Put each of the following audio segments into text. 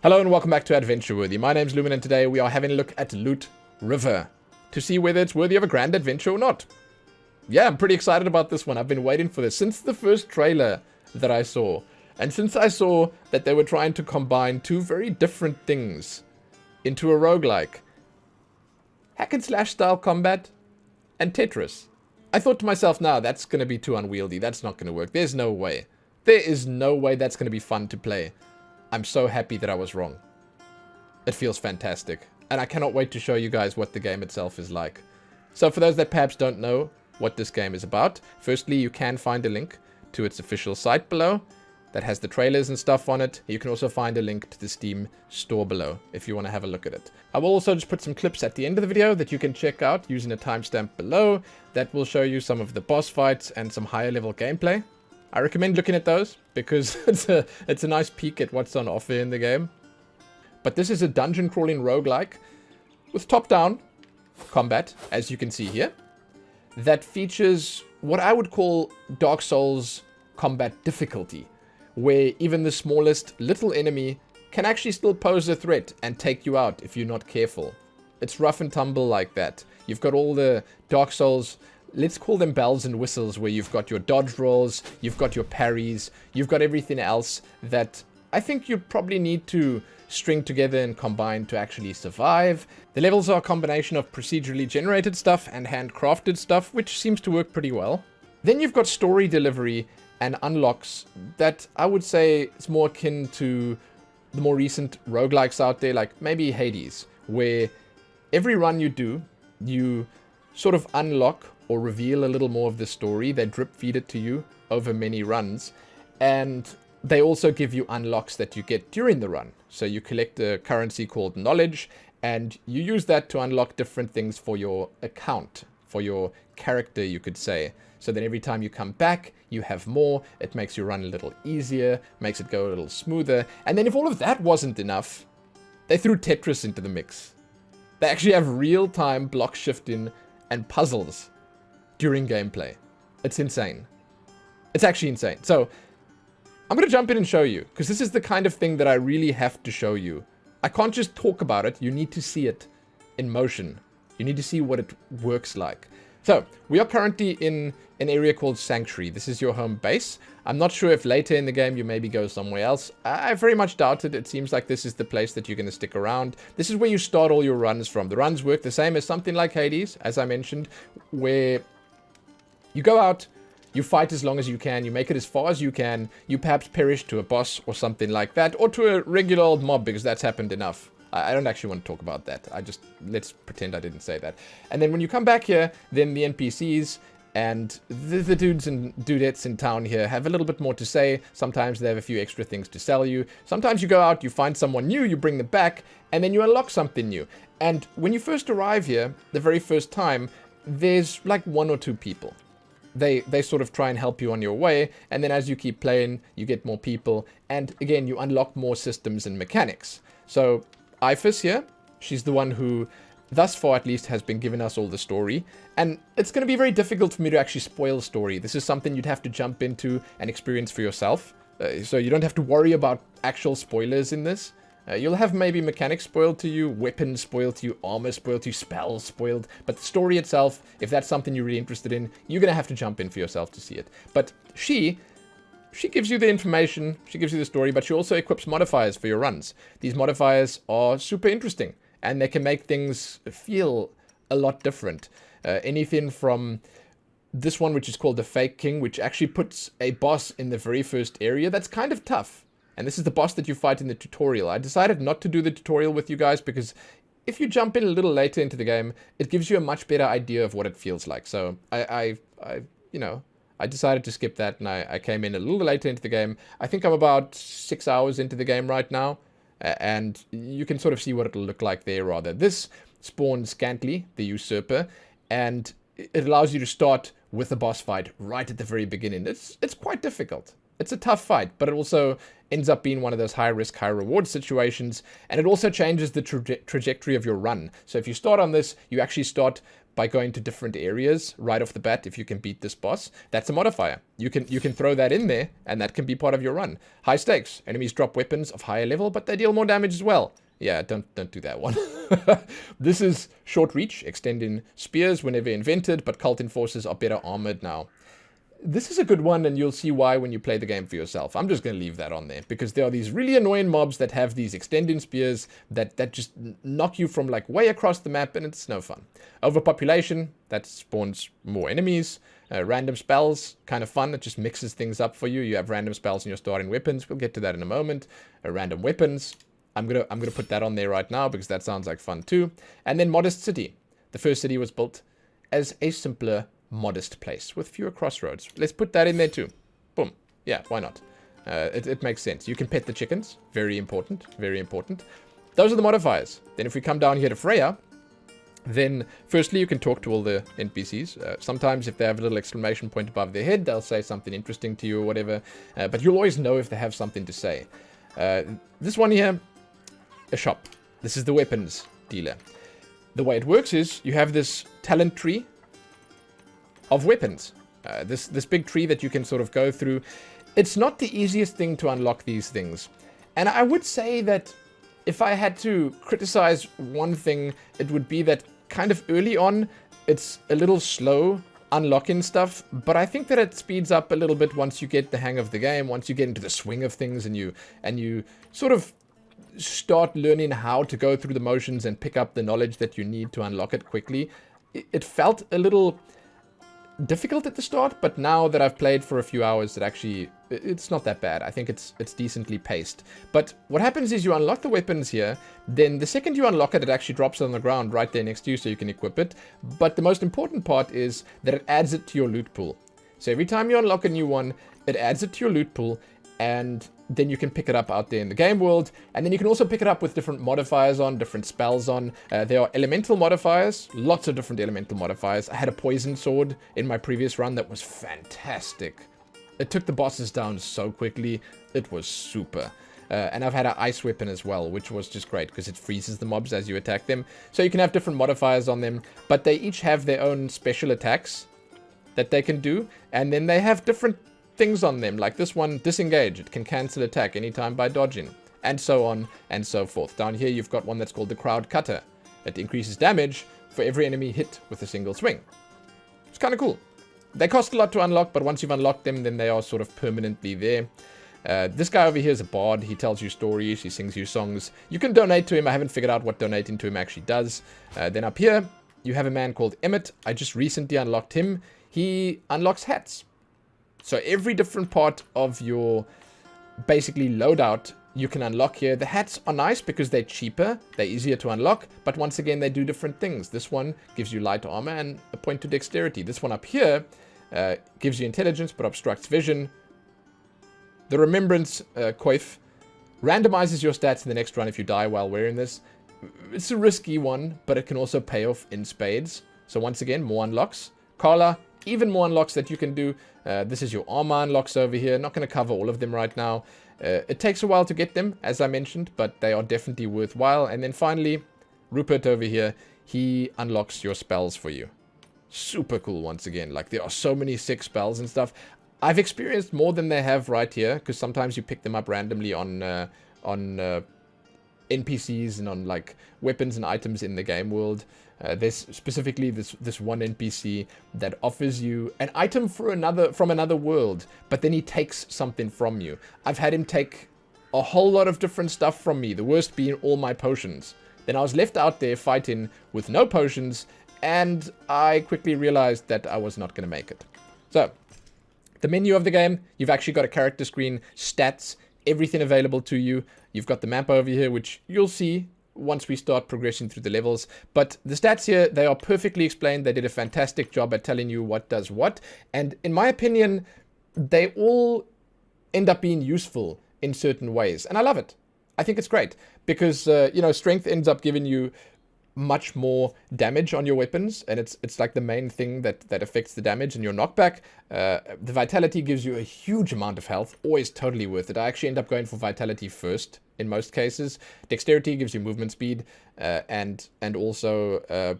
Hello and welcome back to Adventure Worthy. My name's Lumin and today we are having a look at Loot River to see whether it's worthy of a grand adventure or not. Yeah, I'm pretty excited about this one. I've been waiting for this since the first trailer that I saw. And since I saw that they were trying to combine two very different things into a roguelike. Hack and slash style combat and Tetris. I thought to myself, nah, that's going to be too unwieldy. That's not going to work. There's no way. There is no way that's going to be fun to play. I'm so happy that I was wrong. It feels fantastic. And I cannot wait to show you guys what the game itself is like. So for those that perhaps don't know what this game is about, firstly, you can find a link to its official site below that has the trailers and stuff on it. You can also find a link to the Steam store below if you want to have a look at it. I will also just put some clips at the end of the video that you can check out using a timestamp below that will show you some of the boss fights and some higher level gameplay. I recommend looking at those because it's a nice peek at what's on offer in the game. But this is a dungeon crawling roguelike with top-down combat, as you can see here, that features what I would call Dark Souls combat difficulty, where even the smallest little enemy can actually still pose a threat and take you out if you're not careful. It's rough and tumble like that. You've got all the Dark Souls, let's call them bells and whistles, where you've got your dodge rolls, you've got your parries, you've got everything else that I think you probably need to string together and combine to actually survive. The levels are a combination of procedurally generated stuff and handcrafted stuff, which seems to work pretty well. Then you've got story delivery and unlocks that I would say is more akin to the more recent roguelikes out there, like maybe Hades, where every run you do, you sort of unlock or reveal a little more of the story. They drip feed it to you over many runs, and they also give you unlocks that you get during the run. So you collect a currency called knowledge, and you use that to unlock different things for your account, for your character, you could say. So then every time you come back, you have more. It makes your run a little easier, makes it go a little smoother. And then if all of that wasn't enough, they threw Tetris into the mix. They actually have real-time block shifting and puzzles during gameplay. It's insane. It's actually insane. So I'm going to jump in and show you, because this is the kind of thing that I really have to show you. I can't just talk about it. You need to see it in motion. You need to see what it works like. So we are currently in an area called Sanctuary. This is your home base. I'm not sure if later in the game you maybe go somewhere else. I very much doubt it. It seems like this is the place that you're going to stick around. This is where you start all your runs from. The runs work the same as something like Hades, as I mentioned, where you go out, you fight as long as you can, you make it as far as you can, you perhaps perish to a boss or something like that, or to a regular old mob, because that's happened enough. I don't actually want to talk about that. Let's pretend I didn't say that. And then when you come back here, then the NPCs and the dudes and dudettes in town here have a little bit more to say. Sometimes they have a few extra things to sell you. Sometimes you go out, you find someone new, you bring them back, and then you unlock something new. And when you first arrive here, the very first time, there's like one or two people. They sort of try and help you on your way, and then as you keep playing, you get more people, and again, you unlock more systems and mechanics. So Ifis here, she's the one who, thus far at least, has been giving us all the story, and it's going to be very difficult for me to actually spoil story. This is something you'd have to jump into and experience for yourself, so you don't have to worry about actual spoilers in this. You'll have maybe mechanics spoiled to you, weapons spoiled to you, armor spoiled to you, spells spoiled, but the story itself, if that's something you're really interested in, you're going to have to jump in for yourself to see it. But she gives you the information, she gives you the story, but she also equips modifiers for your runs. These modifiers are super interesting, and they can make things feel a lot different. Anything from this one, which is called the Fake King, which actually puts a boss in the very first area that's kind of tough. And this is the boss that you fight in the tutorial. I decided not to do the tutorial with you guys because if you jump in a little later into the game, it gives you a much better idea of what it feels like. So I decided to skip that, and I came in a little later into the game. I think I'm about 6 hours into the game right now, and you can sort of see what it'll look like there rather. This spawns Scantly, the Usurper, and it allows you to start with a boss fight right at the very beginning. It's quite difficult. It's a tough fight, but it also ends up being one of those high-risk, high-reward situations, and it also changes the trajectory of your run. So if you start on this, you actually start by going to different areas right off the bat if you can beat this boss. That's a modifier. You can throw that in there, and that can be part of your run. High stakes. Enemies drop weapons of higher level, but they deal more damage as well. Yeah, don't do that one. This is short reach, extending spears were never invented, but cult enforcers are better armored now. This is a good one, and you'll see why when you play the game for yourself. I'm just going to leave that on there, because there are these really annoying mobs that have these extending spears that just knock you from like way across the map, and it's no fun. Overpopulation, that spawns more enemies. Random spells, kind of fun. It just mixes things up for you. You have random spells in your starting weapons. We'll get to that in a moment. Random weapons. I'm gonna put that on there right now because that sounds like fun too. And then modest city. The first city was built as a simpler, modest place with fewer crossroads. Let's put that in there too. Boom. Yeah, why not? It makes sense. You can pet the chickens. Very important. Very important. Those are the modifiers. Then if we come down here to Freya, then firstly you can talk to all the NPCs. Sometimes if they have a little exclamation point above their head, they'll say something interesting to you or whatever. But you'll always know if they have something to say. This one here, a shop. This is the weapons dealer. The way it works is you have this talent tree of weapons. This big tree that you can sort of go through. It's not the easiest thing to unlock these things. And I would say that if I had to criticize one thing, it would be that kind of early on, it's a little slow unlocking stuff, but I think that it speeds up a little bit once you get the hang of the game, once you get into the swing of things and you sort of start learning how to go through the motions and pick up the knowledge that you need to unlock it quickly. It felt a little difficult at the start, but now that I've played for a few hours, it's not that bad. I think it's decently paced. But what happens is you unlock the weapons here, then the second you unlock it, it actually drops on the ground right there next to you so you can equip it. But the most important part is that it adds it to your loot pool. So every time you unlock a new one, it adds it to your loot pool, and then you can pick it up out there in the game world. And then you can also pick it up with different modifiers on, different spells on. There are elemental modifiers, lots of different elemental modifiers. I had a poison sword in my previous run that was fantastic. It took the bosses down so quickly. It was super. And I've had an ice weapon as well, which was just great because it freezes the mobs as you attack them. So you can have different modifiers on them, but they each have their own special attacks that they can do. And then they have different things on them, like this one, disengage. It can cancel attack anytime by dodging, and so on and so forth. Down here you've got one that's called the crowd cutter. It increases damage for every enemy hit with a single swing. It's kind of cool. They cost a lot to unlock, but once you've unlocked them, then they are sort of permanently there. This guy over here is a bard. He tells you stories, he sings you songs. You can donate to him. I haven't figured out what donating to him actually does. Then up here you have a man called Emmett. I just recently unlocked him. He unlocks hats. So every different part of your basically loadout you can unlock here. The hats are nice because they're cheaper, they're easier to unlock, but once again they do different things. This one gives you light armor and a point to dexterity. This one up here gives you intelligence but obstructs vision. The remembrance coif randomizes your stats in the next run if you die while wearing this. It's a risky one, but it can also pay off in spades. So once again, more unlocks. Carla, even more unlocks that you can do. This is your armor unlocks over here. Not going to cover all of them right now. It takes a while to get them, as I mentioned, but they are definitely worthwhile. And then finally, Rupert over here, he unlocks your spells for you. Super cool once again. Like, there are so many sick spells and stuff. I've experienced more than they have right here, because sometimes you pick them up randomly on NPCs and on like weapons and items in the game world. There's specifically this one NPC that offers you an item from another world, but then he takes something from you. I've had him take a whole lot of different stuff from me, the worst being all my potions. Then I was left out there fighting with no potions, and I quickly realized that I was not going to make it. So, the menu of the game, you've actually got a character screen, stats, everything available to you. You've got the map over here, which you'll see once we start progressing through the levels. But the stats here, they are perfectly explained. They did a fantastic job at telling you what does what. And in my opinion, they all end up being useful in certain ways. And I love it. I think it's great because, strength ends up giving you much more damage on your weapons, and it's like the main thing that affects the damage and your knockback. The vitality gives you a huge amount of health, always totally worth it. I actually end up going for vitality first in most cases. Dexterity gives you movement speed, and also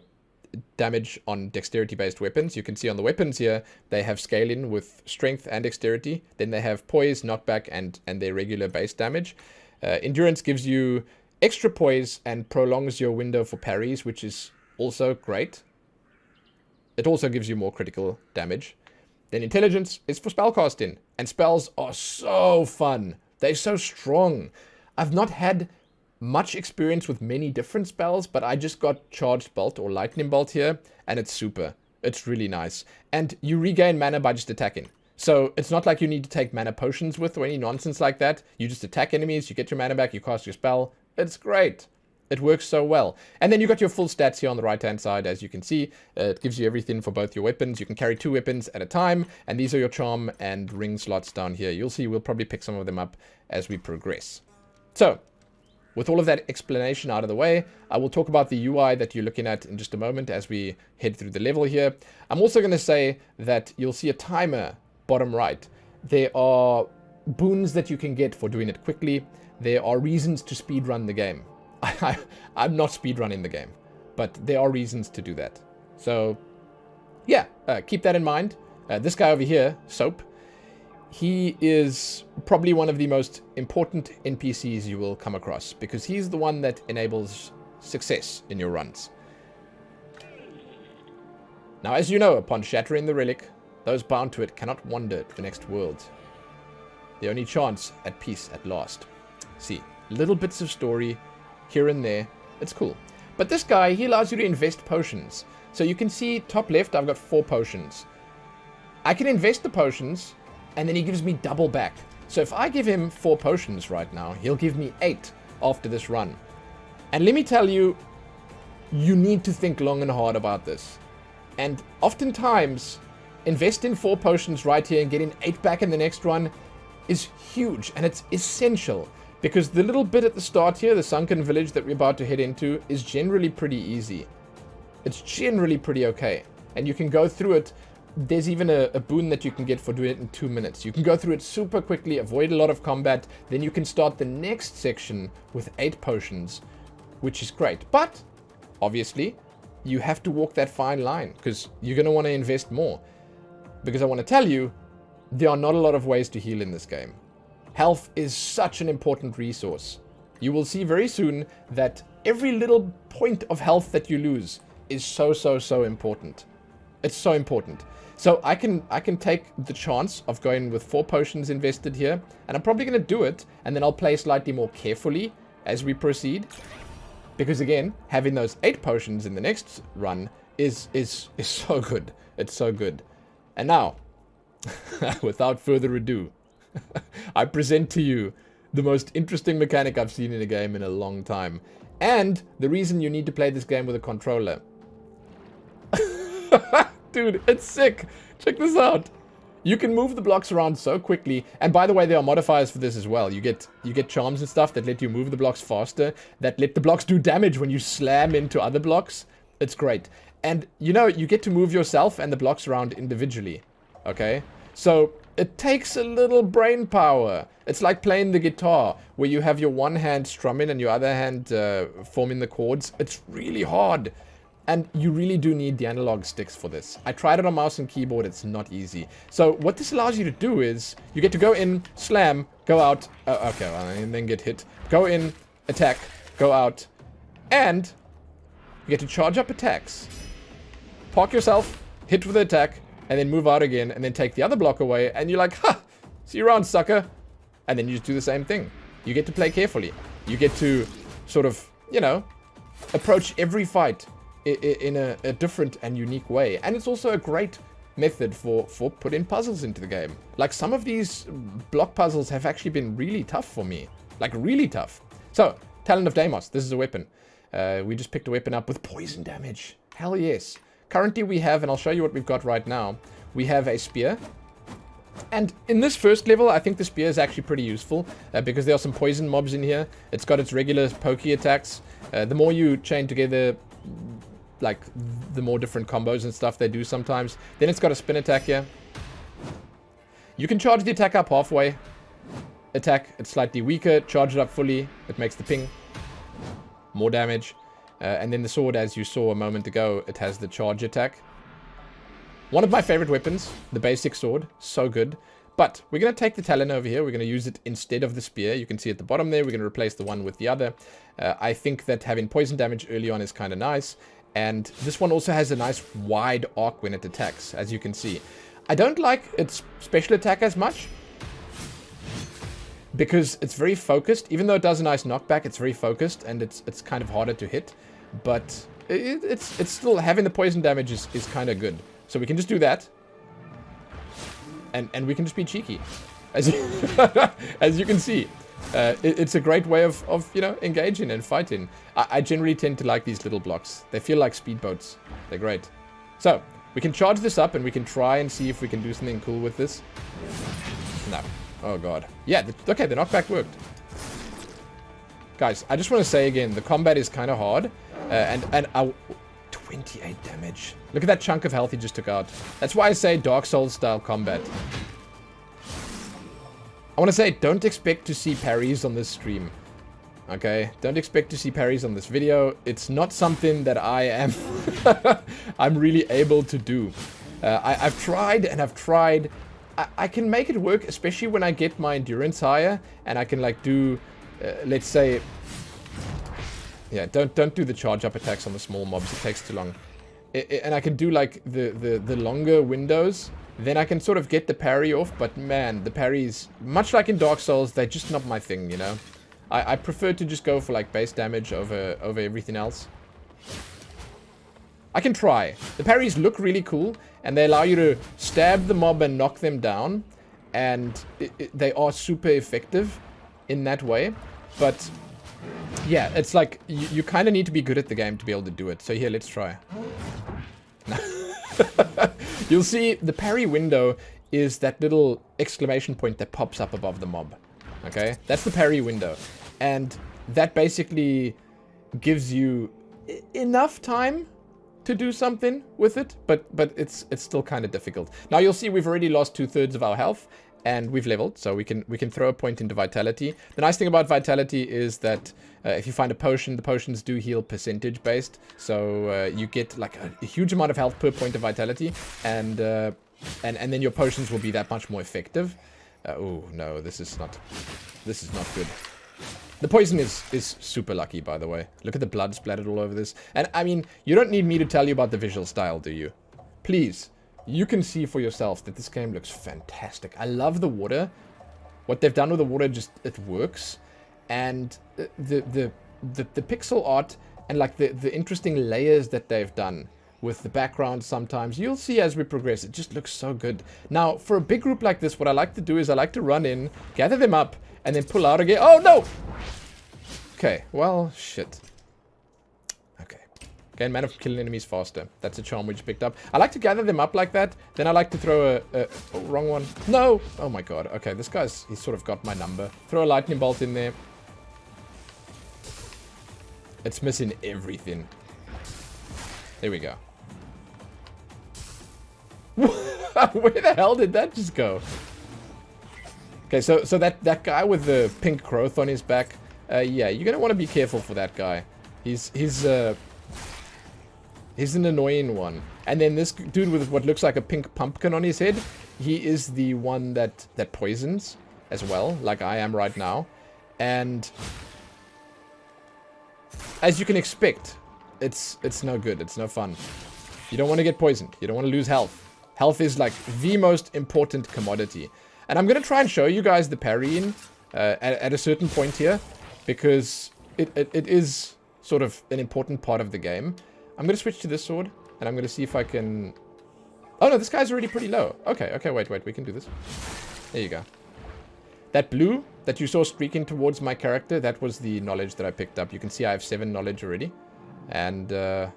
damage on dexterity-based weapons. You can see on the weapons here, they have scaling with strength and dexterity. Then they have poise, knockback, and their regular base damage. Endurance gives you extra poise and prolongs your window for parries, which is also great. It also gives you more critical damage. Then intelligence is for spellcasting, and spells are so fun. They're so strong. I've not had much experience with many different spells, but I just got Charged Bolt or Lightning Bolt here, and it's super. It's really nice. And you regain mana by just attacking. So it's not like you need to take mana potions with or any nonsense like that. You just attack enemies, you get your mana back, you cast your spell. It's great. It works so well. And then you got your full stats here on the right-hand side, as you can see. It gives you everything for both your weapons. You can carry 2 weapons at a time, and these are your charm and ring slots down here. You'll see we'll probably pick some of them up as we progress. So, with all of that explanation out of the way, I will talk about the UI that you're looking at in just a moment as we head through the level here. I'm also going to say that you'll see a timer bottom right. There are boons that you can get for doing it quickly. There are reasons to speedrun the game. I'm not speedrunning the game, but there are reasons to do that. So, yeah, keep that in mind. This guy over here, Soap, he is probably one of the most important NPCs you will come across, because he's the one that enables success in your runs. Now, as you know, upon shattering the relic, those bound to it cannot wander to the next world. The only chance at peace at last. See, little bits of story here and there. It's cool. But this guy, he allows you to invest potions. So you can see top left, I've got 4 potions. I can invest the potions, and then he gives me double back. So if I give him 4 potions right now, he'll give me 8 after this run. And let me tell you, you need to think long and hard about this. And oftentimes, investing 4 potions right here and getting 8 back in the next run is huge, and it's essential. Because the little bit at the start here, the sunken village that we're about to head into, is generally pretty easy. It's generally pretty okay. And you can go through it. There's even a boon that you can get for doing it in 2 minutes. You can go through it super quickly, avoid a lot of combat. Then you can start the next section with 8 potions, which is great. But, obviously, you have to walk that fine line, because you're going to want to invest more. Because I want to tell you, there are not a lot of ways to heal in this game. Health is such an important resource. You will see very soon that every little point of health that you lose is so important. It's so important. So I can take the chance of going with 4 potions invested here, and I'm probably going to do it, and then I'll play slightly more carefully as we proceed. Because again, having those 8 potions in the next run is so good. It's so good. And now, without further ado, I present to you the most interesting mechanic I've seen in a game in a long time. And the reason you need to play this game with a controller. Dude, it's sick. Check this out. You can move the blocks around so quickly. And by the way, there are modifiers for this as well. You get charms and stuff that let you move the blocks faster, that let the blocks do damage when you slam into other blocks. It's great. And, you know, you get to move yourself and the blocks around individually. Okay? So it takes a little brain power. It's like playing the guitar, where you have your one hand strumming and your other hand forming the chords. It's really hard. And you really do need the analog sticks for this. I tried it on mouse and keyboard. It's not easy. So what this allows you to do is, you get to go in, slam, go out. Okay, well, and then get hit. Go in, attack, go out. And you get to charge up attacks. Park yourself, hit with the attack, and then move out again, and then take the other block away, and you're like, ha! See you around, sucker! And then you just do the same thing. You get to play carefully. You get to sort of, you know, approach every fight in a different and unique way. And it's also a great method for putting puzzles into the game. Like, some of these block puzzles have actually been really tough for me. Like, really tough. So, Talon of Deimos, this is a weapon. We just picked a weapon up with poison damage. Hell yes. Currently we have, and I'll show you what we've got right now, we have a spear. And in this first level, I think the spear is actually pretty useful, because there are some poison mobs in here. It's got its regular pokey attacks. The more you chain together, like, the more different combos and stuff they do sometimes. Then it's got a spin attack here. You can charge the attack up halfway. Attack, it's slightly weaker. Charge it up fully. It makes the ping. More damage. And then the sword, as you saw a moment ago, it has the charge attack. One of my favorite weapons, the basic sword. So good. But we're going to take the talon over here. We're going to use it instead of the spear. You can see at the bottom there, we're going to replace the one with the other. I think that having poison damage early on is kind of nice. And this one also has a nice wide arc when it attacks, as you can see. I don't like its special attack as much, because it's very focused. Even though it does a nice knockback, it's very focused, and it's kind of harder to hit. But it's still, having the poison damage is kind of good. So we can just do that. And we can just be cheeky, as you, as you can see. It's a great way of you know, engaging and fighting. I generally tend to like these little blocks. They feel like speedboats. They're great. So, we can charge this up and we can try and see if we can do something cool with this. No. Oh god. Yeah, okay, the knockback worked. Guys, I just want to say again, the combat is kind of hard. And 28 damage. Look at that chunk of health he just took out. That's why I say Dark Souls style combat. I want to say, don't expect to see parries on this stream. Okay? Don't expect to see parries on this video. It's not something that I am I'm really able to do. I've tried and I've tried. I can make it work, especially when I get my endurance higher and I can like do, let's say, yeah, don't do the charge up attacks on the small mobs. It takes too long. And I can do like the longer windows. Then I can sort of get the parry off. But man, the parries, much like in Dark Souls, they're just not my thing, you know. I prefer to just go for like base damage over everything else. I can try. The parries look really cool, and they allow you to stab the mob and knock them down. And they are super effective in that way. But yeah, it's like you kind of need to be good at the game to be able to do it. So here, let's try. You'll see the parry window is that little exclamation point that pops up above the mob. Okay? That's the parry window. And that basically gives you enough time to do something with it, but it's still kind of difficult. Now you'll see we've already lost 2/3 of our health. And we've leveled, so we can throw a point into vitality. The nice thing about vitality is that if you find a potion, the potions do heal percentage based. So you get like a huge amount of health per point of vitality, and then your potions will be that much more effective. Oh no, this is not good. The poison is super lucky, by the way. Look at the blood splattered all over this. And I mean, you don't need me to tell you about the visual style, do you? Please. You can see for yourself that this game looks fantastic. I love the water. What they've done with the water, just, it works. And the pixel art and like the interesting layers that they've done with the background sometimes, you'll see as we progress, it just looks so good. Now, for a big group like this, what I like to do is I like to run in, gather them up, and then pull out again. Oh, no! Okay, well, shit. Gain mana for killing enemies faster. That's a charm we just picked up. I like to gather them up like that. Then I like to throw oh, wrong one. No! Oh my god. Okay, this guy's... He's sort of got my number. Throw a lightning bolt in there. It's missing everything. There we go. Where the hell did that just go? Okay, so that guy with the pink growth on his back. Yeah, you're gonna want to be careful for that guy. He's an annoying one. And then this dude with what looks like a pink pumpkin on his head, he is the one that poisons as well, like I am right now. And as you can expect, it's no good. It's no fun. You don't want to get poisoned. You don't want to lose health. Health is like the most important commodity. And I'm going to try and show you guys the parrying at a certain point here, because it is sort of an important part of the game. I'm going to switch to this sword, and I'm going to see if I can... Oh, no, this guy's already pretty low. Okay, wait, we can do this. There you go. That blue that you saw streaking towards my character, that was the knowledge that I picked up. You can see I have 7 knowledge already. And, yeah,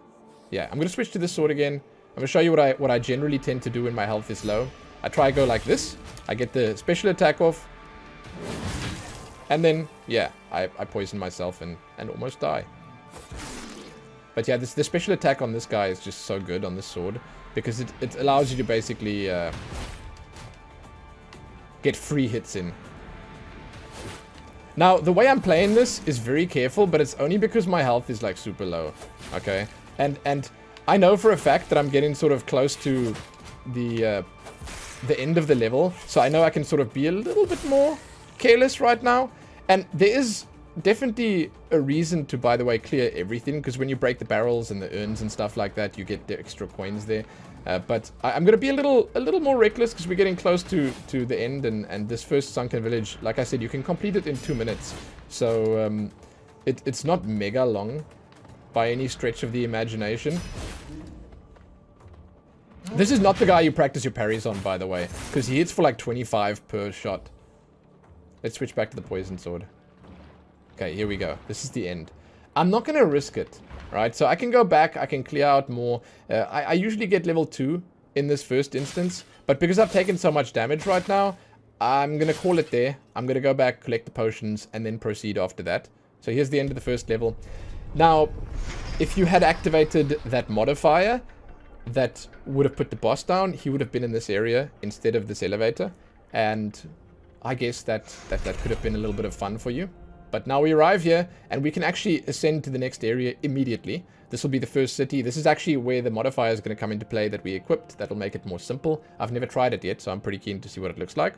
I'm going to switch to this sword again. I'm going to show you what I generally tend to do when my health is low. I try to go like this. I get the special attack off. And then, yeah, I poison myself and almost die. But yeah, the special attack on this guy is just so good on this sword, because it allows you to basically get free hits in. Now, the way I'm playing this is very careful, but it's only because my health is like super low. Okay, and I know for a fact that I'm getting sort of close to the end of the level, so I know I can sort of be a little bit more careless right now. And there is definitely a reason to, by the way, clear everything, because when you break the barrels and the urns and stuff like that, you get the extra coins there. But I'm going to be a little more reckless because we're getting close to the end, and this first sunken village, like I said, you can complete it in 2 minutes. So it's not mega long by any stretch of the imagination. This is not the guy you practice your parries on, by the way, because he hits for like 25 per shot. Let's switch back to the poison sword. Okay, here we go. This is the end. I'm not going to risk it, right? So I can go back, I can clear out more. I usually get level 2 in this first instance, but because I've taken so much damage right now, I'm going to call it there. I'm going to go back, collect the potions, and then proceed after that. So here's the end of the first level. Now, if you had activated that modifier that would have put the boss down, he would have been in this area instead of this elevator. And I guess that could have been a little bit of fun for you. But now we arrive here, and we can actually ascend to the next area immediately. This will be the first city. This is actually where the modifier is going to come into play that we equipped. That'll make it more simple. I've never tried it yet, so I'm pretty keen to see what it looks like.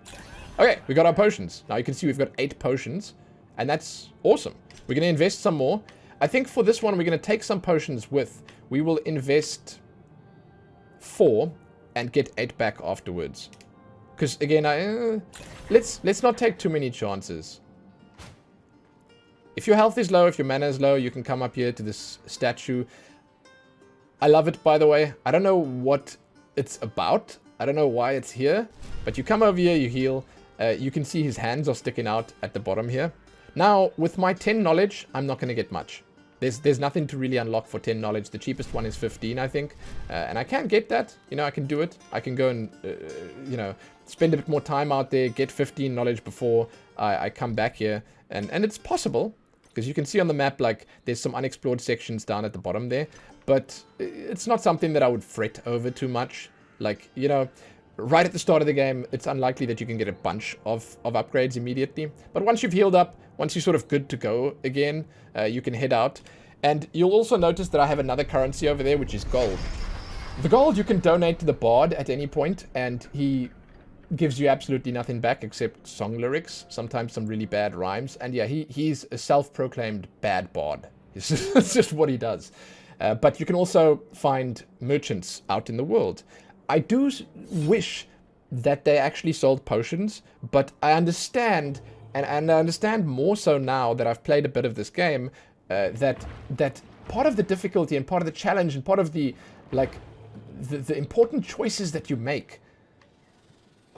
Okay, we got our potions. Now you can see we've got 8 potions, and that's awesome. We're going to invest some more. I think for this one, we're going to take some potions with. We will invest 4 and get 8 back afterwards. Because, again, let's not take too many chances. If your health is low, if your mana is low, you can come up here to this statue. I love it, by the way. I don't know what it's about. I don't know why it's here. But you come over here, you heal. You can see his hands are sticking out at the bottom here. Now, with my 10 knowledge, I'm not going to get much. There's nothing to really unlock for 10 knowledge. The cheapest one is 15, I think. And I can get that. You know, I can do it. I can go and, you know, spend a bit more time out there, get 15 knowledge before I come back here. And it's possible. Because you can see on the map, like, there's some unexplored sections down at the bottom there. But it's not something that I would fret over too much. Like, you know, right at the start of the game, it's unlikely that you can get a bunch of upgrades immediately. But once you've healed up, once you're sort of good to go again, you can head out. And you'll also notice that I have another currency over there, which is gold. The gold you can donate to the bard at any point, and he gives you absolutely nothing back except song lyrics, sometimes some really bad rhymes. And yeah, he's a self-proclaimed bad bard. It's just what he does. But you can also find merchants out in the world. I do wish that they actually sold potions, but I understand, and I understand more so now that I've played a bit of this game, that part of the difficulty and part of the challenge and part of the, like, the important choices that you make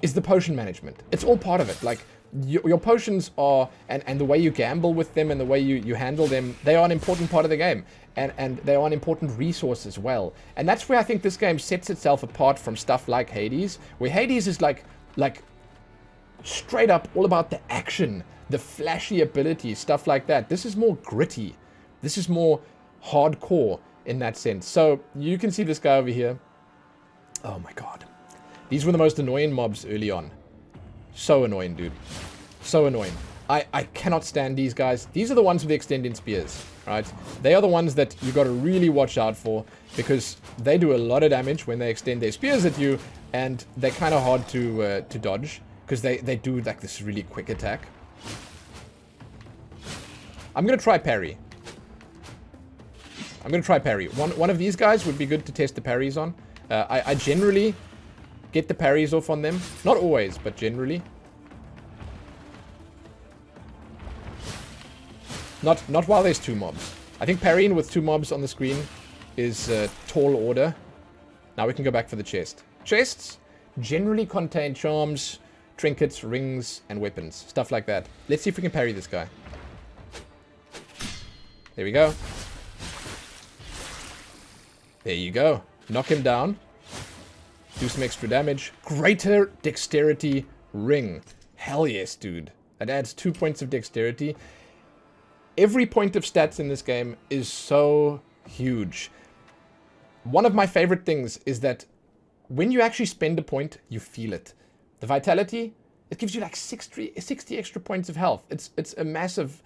is the potion management. It's all part of it. Like, your potions are, and the way you gamble with them and the way you handle them, they are an important part of the game. And they are an important resource as well. And that's where I think this game sets itself apart from stuff like Hades, where Hades is like straight up all about the action, the flashy abilities, stuff like that. This is more gritty. This is more hardcore in that sense. So you can see this guy over here. Oh my god. These were the most annoying mobs early on. So annoying, dude. So annoying. I cannot stand these guys. These are the ones with the extending spears, right? They are the ones that you got to really watch out for, because they do a lot of damage when they extend their spears at you, and they're kind of hard to dodge, because they do like this really quick attack. I'm going to try parry. I'm going to try parry. One of these guys would be good to test the parries on. I generally get the parries off on them. Not always, but generally. Not while there's 2 mobs. I think parrying with 2 mobs on the screen is tall order. Now we can go back for the chest. Chests generally contain charms, trinkets, rings, and weapons. Stuff like that. Let's see if we can parry this guy. There we go. There you go. Knock him down. Do some extra damage. Greater dexterity ring. Hell yes, dude. That adds 2 points of dexterity. Every point of stats in this game is so huge. One of my favorite things is that when you actually spend a point, you feel it. The vitality, it gives you like 60 extra points of health. It's a massive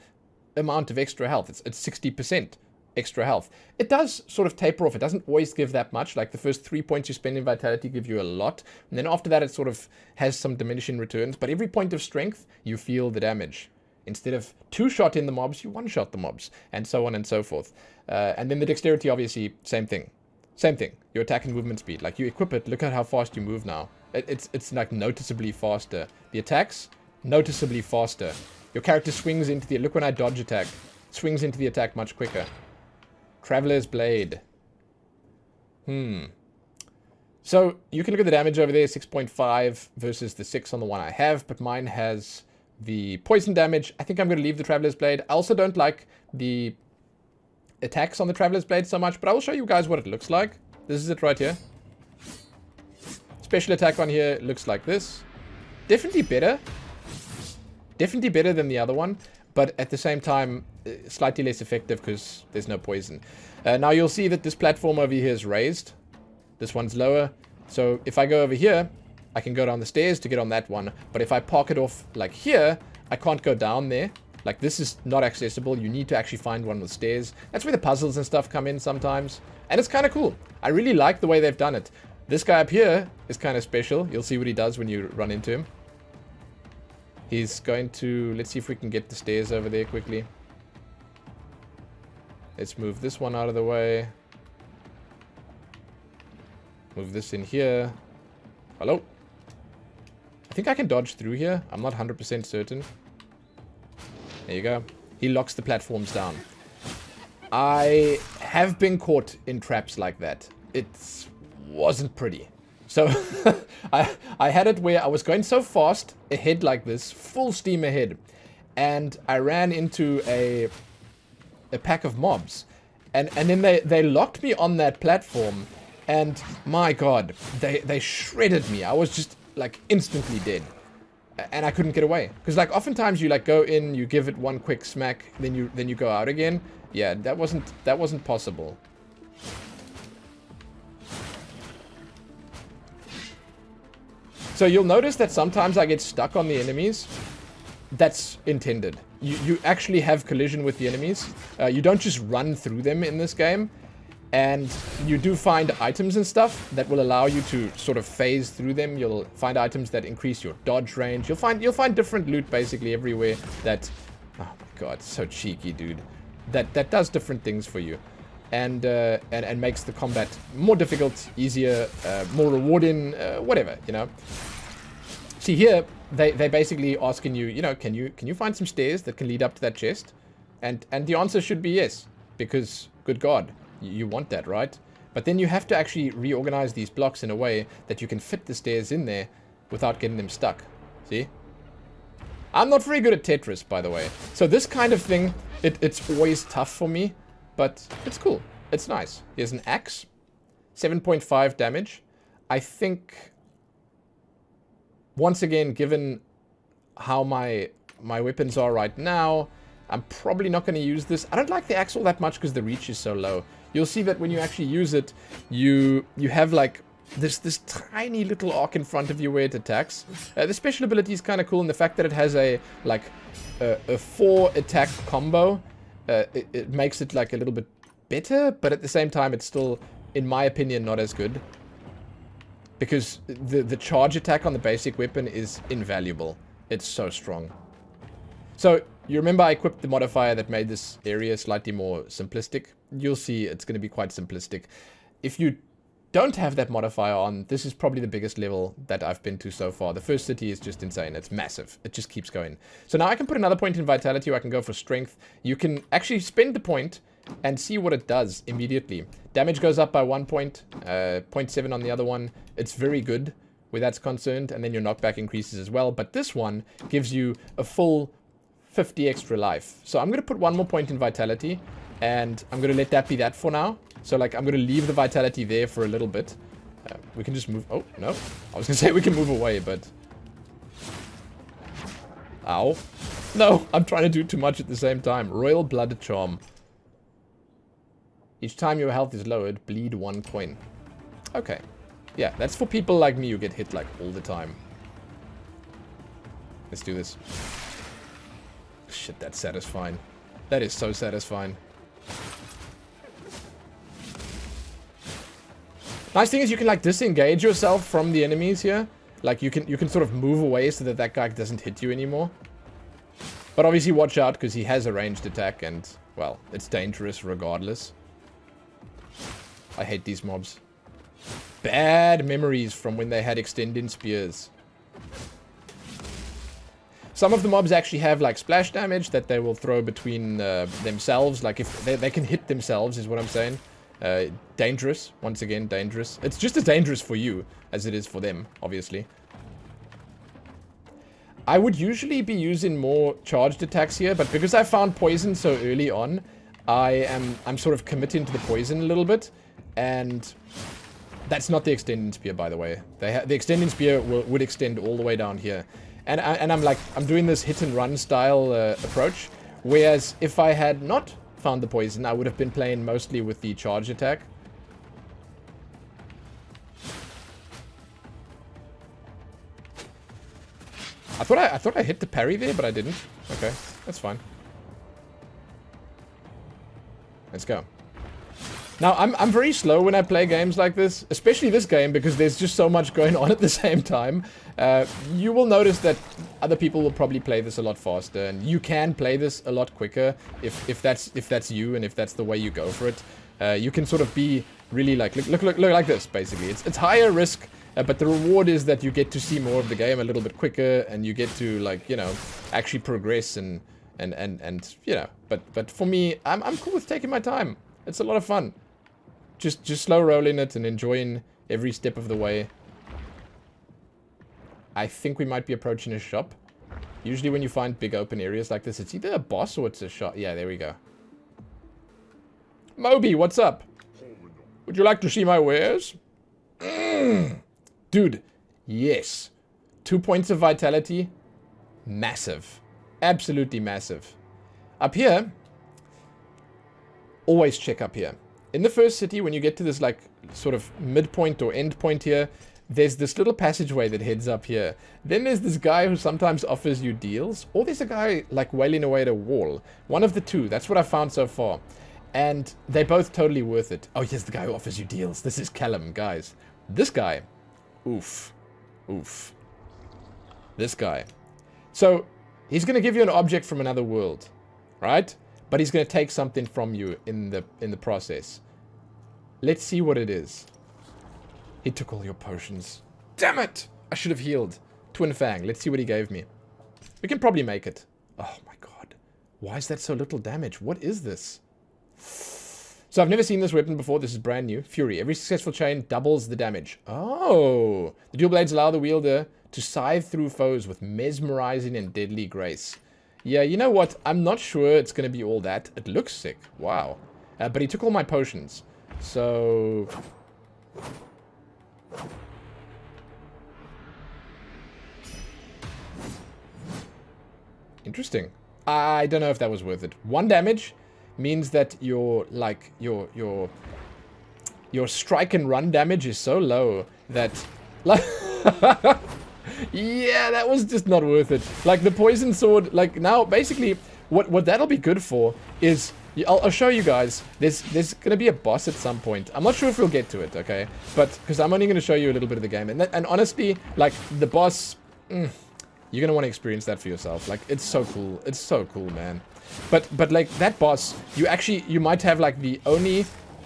amount of extra health. It's 60% extra health. It does sort of taper off. It doesn't always give that much. Like the first 3 points you spend in vitality give you a lot. And then after that, it sort of has some diminishing returns. But every point of strength, you feel the damage. Instead of 2-shot in the mobs, you 1-shot the mobs. And so on and so forth. And then the dexterity, obviously, same thing. Same thing. Your attack and movement speed. Like you equip it, look at how fast you move now. It's like noticeably faster. The attacks, noticeably faster. Your character swings into the... Look when I dodge attack. Swings into the attack much quicker. Traveler's Blade. So, you can look at the damage over there, 6.5 versus the 6 on the one I have, but mine has the poison damage. I think I'm going to leave the Traveler's Blade. I also don't like the attacks on the Traveler's Blade so much, but I will show you guys what it looks like. This is it right here. Special attack on here looks like this. Definitely better. Definitely better than the other one, but at the same time, slightly less effective because there's no poison. Now you'll see that this platform over here is raised. This one's lower. So if I go over here, I can go down the stairs to get on that one. But if I park it off like here, I can't go down there. Like this is not accessible. You need to actually find one with stairs. That's where the puzzles and stuff come in sometimes. And it's kind of cool. I really like the way they've done it. This guy up here is kind of special. You'll see what he does when you run into him. He's going to... Let's see if we can get the stairs over there quickly. Let's move this one out of the way. Move this in here. Hello? I think I can dodge through here. I'm not 100% certain. There you go. He locks the platforms down. I have been caught in traps like that. It wasn't pretty. So, I had it where I was going so fast ahead like this, full steam ahead, and I ran into a pack of mobs, and then they locked me on that platform, and my god, they shredded me. I was just like instantly dead, and I couldn't get away because like oftentimes you like go in, you give it one quick smack, then you go out again. Yeah, that wasn't possible. So you'll notice that sometimes I get stuck on the enemies. That's intended. You actually have collision with the enemies. You don't just run through them in this game. And you do find items and stuff that will allow you to sort of phase through them. You'll find items that increase your dodge range. You'll find different loot basically everywhere that... Oh my god, so cheeky, dude. That does different things for you. And makes the combat more difficult, easier, more rewarding, whatever, you know. See here, they basically asking you, you know, can you find some stairs that can lead up to that chest? And the answer should be yes, because good god, you want that, right? But then you have to actually reorganize these blocks in a way that you can fit the stairs in there without getting them stuck. See? I'm not very good at Tetris, by the way. So this kind of thing, it's always tough for me. But it's cool. It's nice. Here's an axe. 7.5 damage. I think, once again, given how my weapons are right now, I'm probably not going to use this. I don't like the axe all that much because the reach is so low. You'll see that when you actually use it, you have like this tiny little arc in front of you where it attacks. The special ability is kind of cool in the fact that it has a 4 attack combo. It makes it like a little bit better, but at the same time it's still, in my opinion, not as good. Because the charge attack on the basic weapon is invaluable. It's so strong. So, you remember I equipped the modifier that made this area slightly more simplistic? You'll see it's going to be quite simplistic. If you don't have that modifier on, this is probably the biggest level that I've been to so far. The first city is just insane. It's massive. It just keeps going. So now I can put another point in vitality, or I can go for strength. You can actually spend the point and see what it does immediately. Damage goes up by 1 point, 0.7 on the other one. It's very good where that's concerned, and then your knockback increases as well. But this one gives you a full 50 extra life. So I'm going to put 1 more point in vitality, and I'm going to let that be that for now. So, like, I'm going to leave the vitality there for a little bit. We can just move... Oh, no. I was going to say we can move away, but... Ow. No, I'm trying to do too much at the same time. Royal Blood Charm. Each time your health is lowered, bleed 1 coin. Okay. Yeah, that's for people like me who get hit, like, all the time. Let's do this. Shit, that's satisfying. That is so satisfying. Nice thing is you can like disengage yourself from the enemies here. Like you can sort of move away so that guy doesn't hit you anymore. But obviously watch out because he has a ranged attack and, well, it's dangerous regardless. I hate these mobs. Bad memories from when they had extending spears. Some of the mobs actually have like splash damage that they will throw between themselves. Like if they can hit themselves is what I'm saying. Dangerous. Once again, dangerous. It's just as dangerous for you as it is for them, obviously. I would usually be using more charged attacks here, but because I found poison so early on, I'm sort of committing to the poison a little bit, and that's not the extending spear, by the way. The extending spear would extend all the way down here, and I'm doing this hit and run style approach, whereas if I had not found the poison, I would have been playing mostly with the charge attack. I thought I hit the parry there, but I didn't. Okay, that's fine. Let's go. Now, I'm very slow when I play games like this, especially this game, because there's just so much going on at the same time. You will notice that other people will probably play this a lot faster, and you can play this a lot quicker if that's you and if that's the way you go for it. You can sort of be really like look like this basically. It's higher risk. But the reward is that you get to see more of the game a little bit quicker, and you get to, like, you know, actually progress and you know. But for me, I'm cool with taking my time. It's a lot of fun. Just slow rolling it and enjoying every step of the way. I think we might be approaching a shop. Usually when you find big open areas like this, it's either a boss or it's a shop. Yeah, there we go. Moby, what's up? Would you like to see my wares? Dude, yes. 2 points of vitality. Massive. Absolutely massive. Up here, always check up here. In the first city, when you get to this, like, sort of midpoint or end point here, there's this little passageway that heads up here. Then there's this guy who sometimes offers you deals, or there's a guy, like, wailing away at a wall. One of the two. That's what I found so far. And they're both totally worth it. Oh, here's the guy who offers you deals. This is Callum, guys. This guy. Oof. Oof. This guy. So, he's going to give you an object from another world. Right? But he's going to take something from you in the process. Let's see what it is. He took all your potions. Damn it! I should have healed. Twin Fang. Let's see what he gave me. We can probably make it. Oh my god. Why is that so little damage? What is this? So I've never seen this weapon before. This is brand new. Fury. Every successful chain doubles the damage. Oh! The dual blades allow the wielder to scythe through foes with mesmerizing and deadly grace. Yeah, you know what? I'm not sure it's going to be all that. It looks sick. Wow. But he took all my potions. So... interesting. I don't know if that was worth it. 1 damage means that your strike and run damage is so low that like yeah, that was just not worth it. Like the poison sword, like now basically what that'll be good for is I'll show you guys. There's gonna be a boss at some point. I'm not sure if we'll get to it, okay? But because I'm only gonna show you a little bit of the game, and honestly, like the boss, you're gonna want to experience that for yourself. Like it's so cool. It's so cool, man. But like that boss, you might have like the only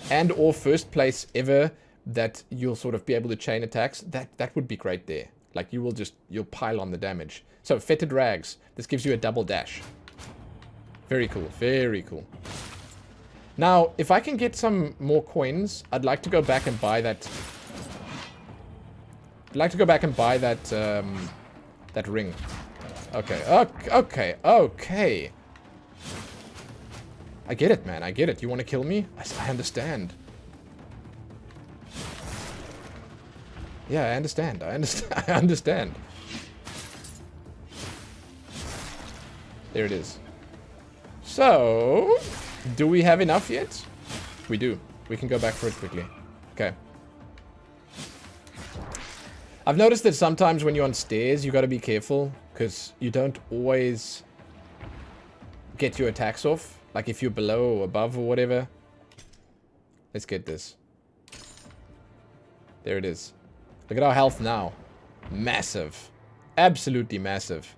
and or first place ever that you'll sort of be able to chain attacks. That would be great there. Like you'll pile on the damage. So fetid rags. This gives you a double dash. Very cool. Very cool. Now, if I can get some more coins, I'd like to go back and buy that. I'd like to go back and buy that that ring. Okay. Okay. Okay. I get it, man. I get it. You want to kill me? I understand. Yeah, I understand. I understand. I understand. There it is. So, do we have enough yet? We do. We can go back for it quickly. Okay. I've noticed that sometimes when you're on stairs, you got to be careful because you don't always get your attacks off. Like if you're below or above or whatever. Let's get this. There it is. Look at our health now. Massive. Absolutely massive.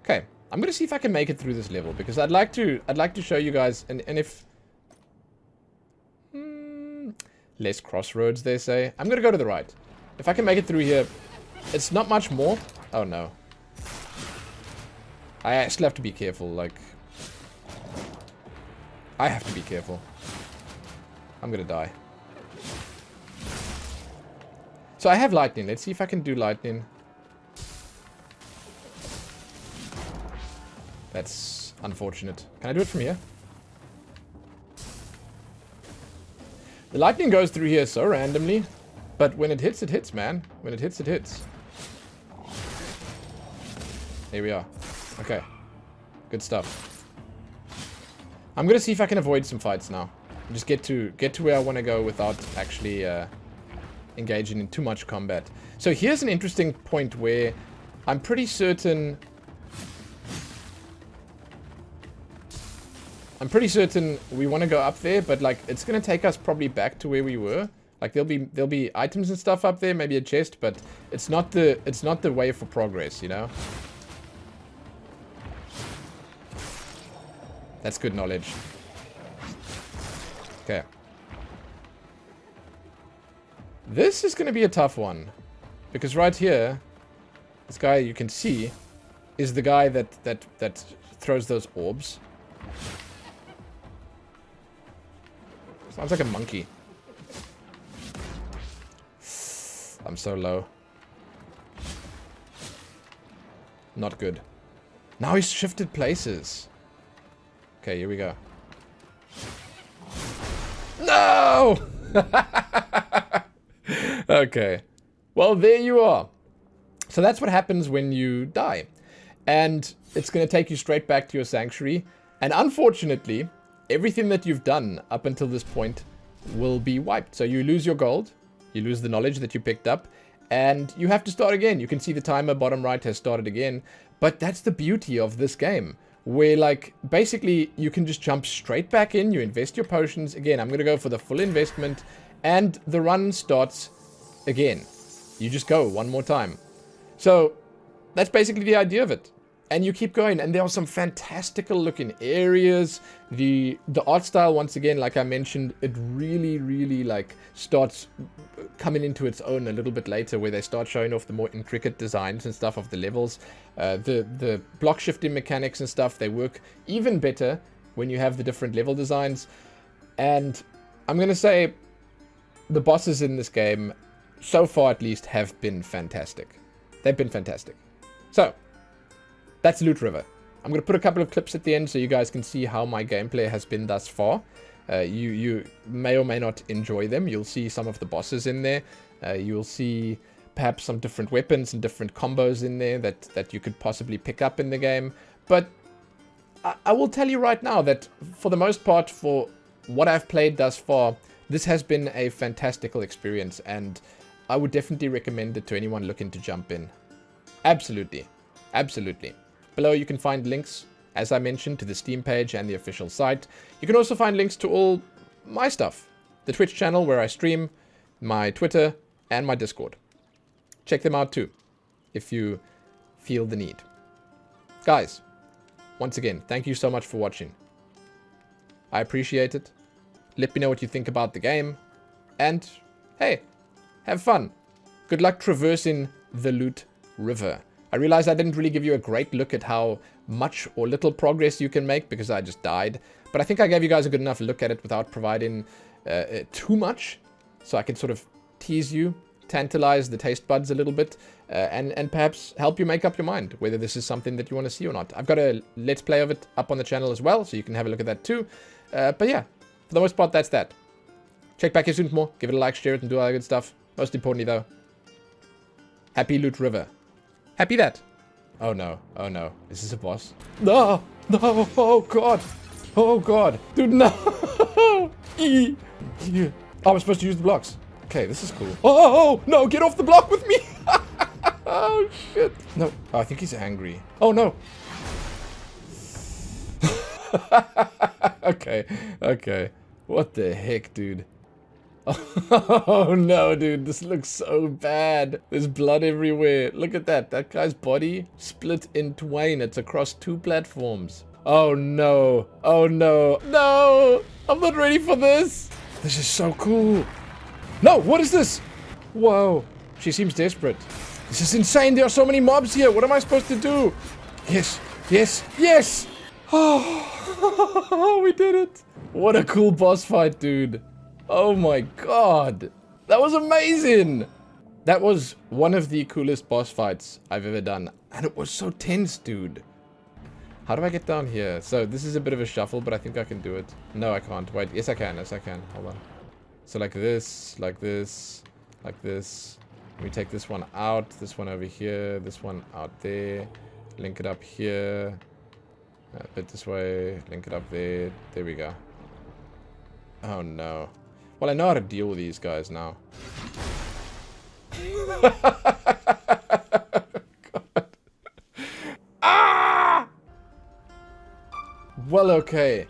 Okay. I'm going to see if I can make it through this level, because I'd like to show you guys, and if... less crossroads, they say. I'm going to go to the right. If I can make it through here, it's not much more. Oh, no. I actually have to be careful, like... I have to be careful. I'm going to die. So I have lightning. Let's see if I can do lightning. That's unfortunate. Can I do it from here? The lightning goes through here so randomly. But when it hits, man. When it hits, it hits. Here we are. Okay. Good stuff. I'm going to see if I can avoid some fights now. Just get to where I want to go without actually engaging in too much combat. So here's an interesting point where I'm pretty certain... we want to go up there, but like it's going to take us probably back to where we were. Like there'll be items and stuff up there, maybe a chest, but it's not the way for progress, you know? That's good knowledge. Okay. This is going to be a tough one. Because right here, this guy you can see is the guy that throws those orbs. Sounds like a monkey. I'm so low. Not good. Now he's shifted places. Okay, here we go. No! Okay. Well, there you are. So that's what happens when you die. And it's going to take you straight back to your sanctuary. And unfortunately, everything that you've done up until this point will be wiped. So you lose your gold. You lose the knowledge that you picked up. And you have to start again. You can see the timer bottom right has started again. But that's the beauty of this game. Where, like, basically, you can just jump straight back in. You invest your potions. Again, I'm going to go for the full investment. And the run starts again. You just go one more time. So, that's basically the idea of it. And you keep going. And there are some fantastical looking areas. The art style, once again, like I mentioned, it really, really, like, starts coming into its own a little bit later, where they start showing off the more intricate designs and stuff of the levels. The block shifting mechanics and stuff, they work even better when you have the different level designs. And I'm going to say the bosses in this game, so far at least, have been fantastic. They've been fantastic. So, that's Loot River. I'm going to put a couple of clips at the end so you guys can see how my gameplay has been thus far. You may or may not enjoy them. You'll see some of the bosses in there. You'll see perhaps some different weapons and different combos in there that you could possibly pick up in the game. But I will tell you right now that for the most part, for what I've played thus far, this has been a fantastical experience, and I would definitely recommend it to anyone looking to jump in. Absolutely. Absolutely. Below you can find links, as I mentioned, to the Steam page and the official site. You can also find links to all my stuff. The Twitch channel where I stream, my Twitter, and my Discord. Check them out too, if you feel the need. Guys, once again, thank you so much for watching. I appreciate it. Let me know what you think about the game. And, hey, have fun. Good luck traversing the Loot River. I realize I didn't really give you a great look at how much or little progress you can make because I just died. But I think I gave you guys a good enough look at it without providing too much. So I can sort of tease you, tantalize the taste buds a little bit, and perhaps help you make up your mind whether this is something that you want to see or not. I've got a Let's Play of it up on the channel as well, so you can have a look at that too. But yeah, for the most part, that's that. Check back here soon for more. Give it a like, share it, and do all that good stuff. Most importantly, though, happy Loot River. Happy that. Oh no. Oh no. Is this a boss? No. No. Oh god. Oh god. Dude, no. Oh, I'm supposed to use the blocks. Okay, this is cool. Oh, no. Get off the block with me. Oh shit. No. Oh, I think he's angry. Oh no. Okay. Okay. What the heck, dude? Oh no, dude, this looks so bad. There's blood everywhere. Look at that. That guy's body split in twain. It's across 2 platforms. Oh no. Oh no. No! I'm not ready for this. This is so cool. No, what is this? Whoa. She seems desperate. This is insane. There are so many mobs here. What am I supposed to do? Yes. Yes. Yes! Oh, we did it. What a cool boss fight, dude. Oh my god. That was amazing. That was one of the coolest boss fights I've ever done. And it was so tense, dude. How do I get down here? So this is a bit of a shuffle, but I think I can do it. No, I can't. Wait. Yes, I can. Yes, I can. Hold on. So like this, like this, like this. We take this one out, this one over here, this one out there. Link it up here. A bit this way. Link it up there. There we go. Oh no. Well, I know how to deal with these guys now. God. Ah! Well, okay.